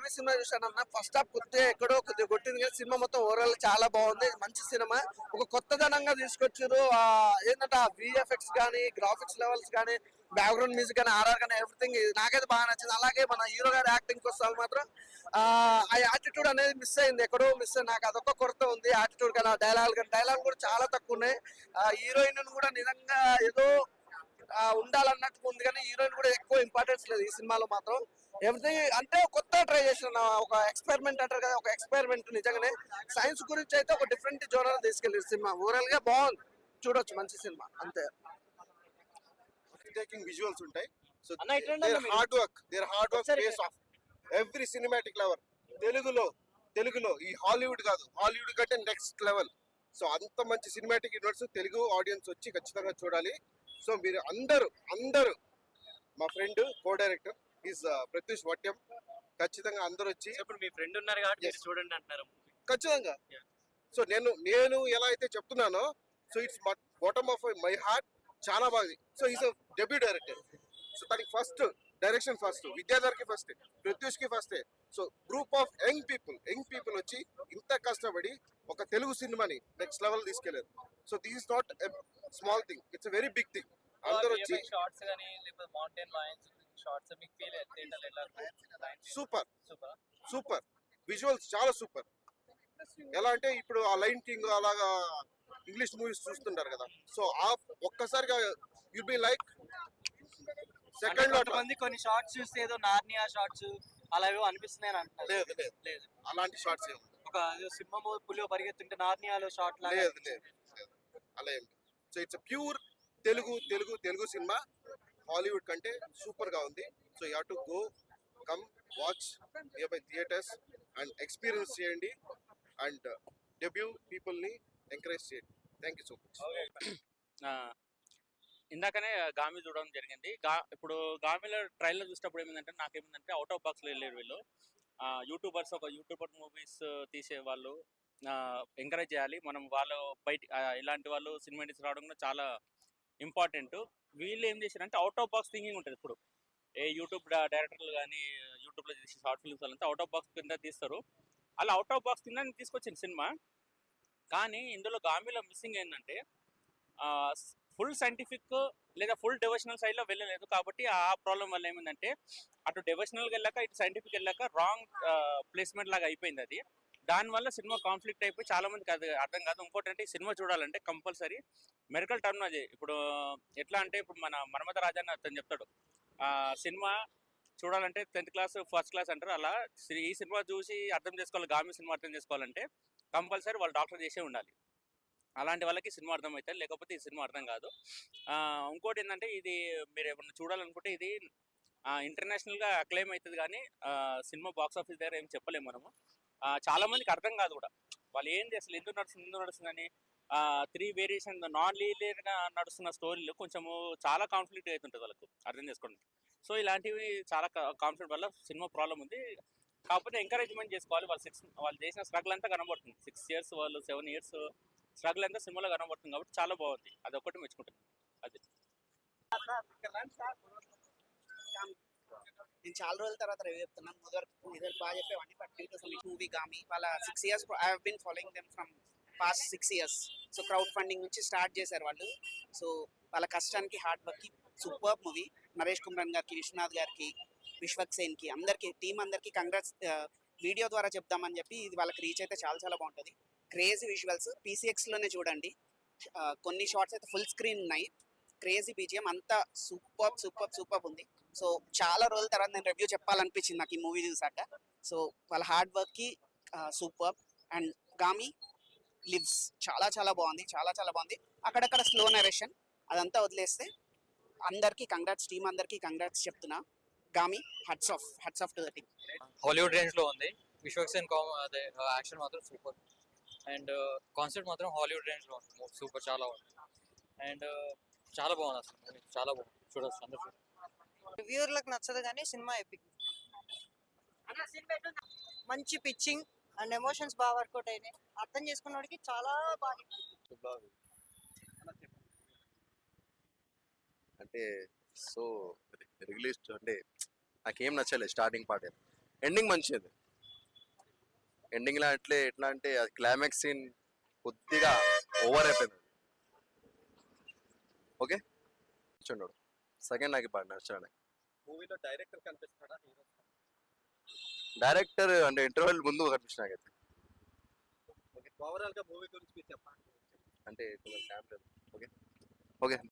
Movie cinema చూసాను అన్న. First half కొద్దిగా ఎక్కడో కొద్దిగా కొట్టింది కానీ సినిమా మొత్తం ఓవరాల్ చాలా బాగుంది. మంచి సినిమా, ఒక కొత్తదనంగా తీసుకొచ్చారు. ఏంటంటే ఆ విఎఫ్ఎక్స్ కానీ, గ్రాఫిక్స్ లెవెల్స్ కానీ, బ్యాక్గ్రౌండ్ మ్యూజిక్ కానీ, ఆర్ఆర్ కానీ, ఎవ్రీథింగ్ నాకైతే బాగా నచ్చింది. అలాగే మన హీరో గారి యాక్టింగ్ వస్తే మాత్రం ఆ యాటిట్యూడ్ అనేది మిస్ అయింది, ఎక్కడో మిస్ అయింది. నాకు అదొక కొరత ఉంది యాటిట్యూడ్ కానీ, డైలాగ్ కూడా చాలా తక్కువ ఉన్నాయి. హీరోయిన్ కూడా నిజంగా ఏదో ఉండాలన్నట్టు ఉంది కానీ హీరోయిన్ కూడా ఎక్కువ ఇంపార్టెన్స్ లేదు ఈ సినిమాలో మాత్రం. ఎవ్రీథింగ్ అంటే కొత్త ట్రై చేసిన ఒక ఎక్స్పెరిమెంట్ అంటారు కదా, ఒక ఎక్స్పెరిమెంట్. నిజంగానే సైన్స్ గురించి అయితే ఒక డిఫరెంట్ జోనర్ తీసుకెళ్ళి సినిమా ఓవరాల్ గా బాగుంది, చూడొచ్చు, మంచి సినిమా అంతే. టేకింగ్ విజువల్స్ ఉంటాయి. So hard work base of every cinematic lover తెలుగులో ఈ హాలీవుడ్ కాదు, హాలీవుడ్ కంటే నెక్స్ట్ లెవెల్. సో అంత మంచి సినిమాటిక్ యూనివర్స్ తెలుగు ఆడియన్స్ వచ్చి ఖచ్చితంగా చూడాలి. సో మీరు అందరూ మా friend co director is Pratyush Vatyam, ఖచ్చితంగా అందరూ వచ్చి ఇప్పుడు మీ ఫ్రెండ్ ఉన్నారు కాబట్టి చూడండి అంటారు ఖచ్చితంగా. సో నేను ఎలా అయితే చెప్తున్నానో, so it's bottom of my heart, చాలా బాగుంది. So is debut director. So దానికి ఫస్ట్ డైరెక్షన్ ఫస్ట్ విద్యాధర్కి ఫస్ట్, ప్రత్యూష్కి ఫస్టే. So group of young people వచ్చి ఇంత కష్టపడి ఒక తెలుగు సినిమాని నెక్స్ట్ లెవెల్ తీసుకెళ్లారు. So this is not a small thing, it's a very big thing. అందరూ వచ్చి షార్ట్స్ గానీ లేకపోతే మౌంటైన్ లయన్స్ షార్ట్స్ మీకు ఫీల్ సూపర్ విజువల్స్ చాలా సూపర్. ఎలా అంటే ఇప్పుడు ఆ లైన్ కింగ్ అలాగా ఇంగ్లీష్ మూవీస్ చూస్తుంటారు కదా, సో ఆ ఒక్కసారిగా యు బి లైక్ సెకండ్ లో మంది కొన్ని షార్ట్స్ చూస్తే ఏదో నార్నియా షార్ట్స్ అలాగే అనిపిస్తున్నాయి అంటారు. లేదు అలాంటి షార్ట్స్ ఒక సింహం పులిలో పరిగెత్తుంటే నార్నియాలో షార్ట్ లేదు అలా ఏం. So it's pure Telugu cinema, Hollywood కంటే సూపర్ గా ఉంది. So you have to go come watch near by theatres and experience చేయండి అండ్ డెబ్యూ పీపుల్ ని ఎంకరేజ్ చేయండి. Thank you so much. ఇందాకనే గామి చూడడం జరిగింది. ఇప్పుడు గామిలో ట్రైలర్ చూసినప్పుడు ఏమైందంటే నాకేమైందంటే అవుట్ ఆఫ్ బాక్స్లో వెళ్ళారు వీళ్ళు. యూట్యూబర్ మూవీస్ తీసే వాళ్ళు ఎంకరేజ్ చేయాలి మనం. వాళ్ళు బయట ఇలాంటి వాళ్ళు సినిమా ఇండస్ట్రీ రావడం కూడా చాలా ఇంపార్టెంట్. వీళ్ళు ఏం చేశారంటే అవుట్ ఆఫ్ బాక్స్ థింకింగ్ ఉంటుంది. ఇప్పుడు యూట్యూబ్ డైరెక్టర్లు కానీ యూట్యూబ్లో తీసే షార్ట్ ఫిల్మ్స్ వాళ్ళంతా అవుట్ ఆఫ్ బాక్స్ కింద తీస్తారు. అలా అవుట్ ఆఫ్ బాక్స్ కింద తీసుకొచ్చిన సినిమా. కానీ ఇందులో గామిలో మిస్సింగ్ ఏంటంటే ఫుల్ సైంటిఫిక్ లేదా ఫుల్ డివోషనల్ సైడ్లో వెళ్ళలేదు. కాబట్టి ఆ ప్రాబ్లం వల్ల ఏమైందంటే అటు డివోషనల్కి వెళ్ళాక ఇటు సైంటిఫిక్ వెళ్ళాక రాంగ్ ప్లేస్మెంట్ లాగా అయిపోయింది అది. దానివల్ల సినిమా కాన్ఫ్లిక్ట్ అయిపోయి చాలా మందికి అది అర్థం కాదు. ఇంకోటి అంటే సినిమా చూడాలంటే కంపల్సరీ మెడికల్ టర్మ్ అది. ఇప్పుడు ఎట్లా అంటే ఇప్పుడు మన మన్మథ రాజాని అతను చెప్తాడు, సినిమా చూడాలంటే 10th క్లాస్ ఫస్ట్ క్లాస్ అంటారు. అలా ఈ సినిమా చూసి అర్థం చేసుకోవాలి, గామి సినిమా అర్థం చేసుకోవాలంటే కంపల్సరీ వాళ్ళు డాక్టర్ చేసే ఉండాలి. అలాంటి వాళ్ళకి సినిమా అర్థం అవుతుంది, లేకపోతే ఈ సినిమా అర్థం కాదు. ఇంకోటి ఏంటంటే ఇది మీరు ఏమన్నా చూడాలనుకుంటే ఇది ఇంటర్నేషనల్గా అక్లెయిమ్ అవుతుంది. కానీ సినిమా బాక్స్ ఆఫీస్ దగ్గర ఏం చెప్పలేము మనము. చాలా మందికి అర్థం కాదు కూడా, వాళ్ళు ఏంది అసలు ఎందుకు నడుస్తుందని. 3 వేరియేషన్ నాన్ లీనియర్గా నడుస్తున్న స్టోరీలు కొంచెము చాలా కాన్ఫ్లిక్ట్ అవుతుంటుంది వాళ్ళకు అర్థం చేసుకోండి. సో ఇలాంటివి చాలా కాన్ఫ్లిక్ట్ వల్ల సినిమా ప్రాబ్లం ఉంది. కాకపోతే ఎంకరేజ్మెంట్ చేసుకోవాలి. వాళ్ళు చేసిన స్ట్రగుల్ అంతా కనబడుతుంది. 6 years వాళ్ళు 7 years స్ట్రగుల్ అంతా సినిమాలో కనబడుతుంది. కాబట్టి చాలా బాగుంది, అదొకటి మెచ్చుకుంటుంది. అది నేను చాలా రోజుల తర్వాత రివ్యూ చెప్తున్నాను. మొదటి బాగా చెప్పేవాడిని, బట్ మూవీ గామి వాళ్ళ 6 years I have been following them from past 6 years. So crowdfunding నుంచి స్టార్ట్ చేశారు వాళ్ళు. సో వాళ్ళ కష్టానికి హార్డ్ వర్క్కి సూపర్ మూవీ. నరేష్ కుమ్రన్ గారికి, విశ్వనాథ్ గారికి, విశ్వక్ సేన్కి, అందరికీ టీం అందరికీ కంగ్రాట్స్. వీడియో ద్వారా చెప్దామని చెప్పి ఇది వాళ్ళకి రీచ్ అయితే చాలా చాలా బాగుంటుంది. క్రేజీ విజువల్స్, PCXలోనే చూడండి. కొన్ని షార్ట్స్ అయితే ఫుల్ స్క్రీన్ ఉన్నాయి. క్రేజీ BGM అంతా సూపర్ ఉంది. సో చాలా రోజుల తర్వాత నేను రివ్యూ చెప్పాలనిపించింది నాకు ఈ మూవీ చూసాక. సో వాళ్ళ హార్డ్ వర్క్కి సూపర్. అండ్ గామి లివ్స్ చాలా బాగుంది. అక్కడక్కడ స్లో నరేషన్ అదంతా వదిలేస్తే అందరికీ కంగ్రాట్స్, టీమ్ అందరికీ కంగ్రాట్స్ చెప్తున్నా. Gaami hats off to the team. Hollywood రేంజ్లో ఉంది. విశ్వక్ సేన్ అదే యాక్షన్ మాత్రం సూపర్. అండ్ కాన్సెప్ట్ మాత్రం హాలీవుడ్ రేంజ్లో ఉంది, సూపర్, చాలా బాగుంది. అండ్ చాలా బాగుంది అసలు, చాలా బాగుంది, చూడొచ్చు అందరూ. రివ్యూర్లకు నచ్చదు కానీ సినిమా ఎపిక్. మంచి పిచ్చింగ్ అండ్ ఎమోషన్స్ బాగా వర్కౌట్ అయినాయి. అర్థం చేసుకున్నవాడికి చాలా బాగా అంటే సో రిలీజ్ అంటే నాకేం నచ్చలేదు స్టార్టింగ్ పార్ట్. ఎండింగ్ మంచిది, ఎండింగ్ లో ఎట్లా అంటే అది క్లైమాక్స్ సీన్ కొద్దిగా ఓవర్ అయిపోయింది. ఓకే చూడండి సెకండ్ నాకు బాగా నచ్చాడు. మూవీలో డైరెక్టర్ కనిపిస్తాడా? డైరెక్టర్ అంటే ఇంటర్వెల్ ముందు కనిపించిన నాకైతే. ఓవరాల్ గా మూవీ గురించి మీరు చెప్పండి. అంటే కొంచెం టైం లేదు. Okay okay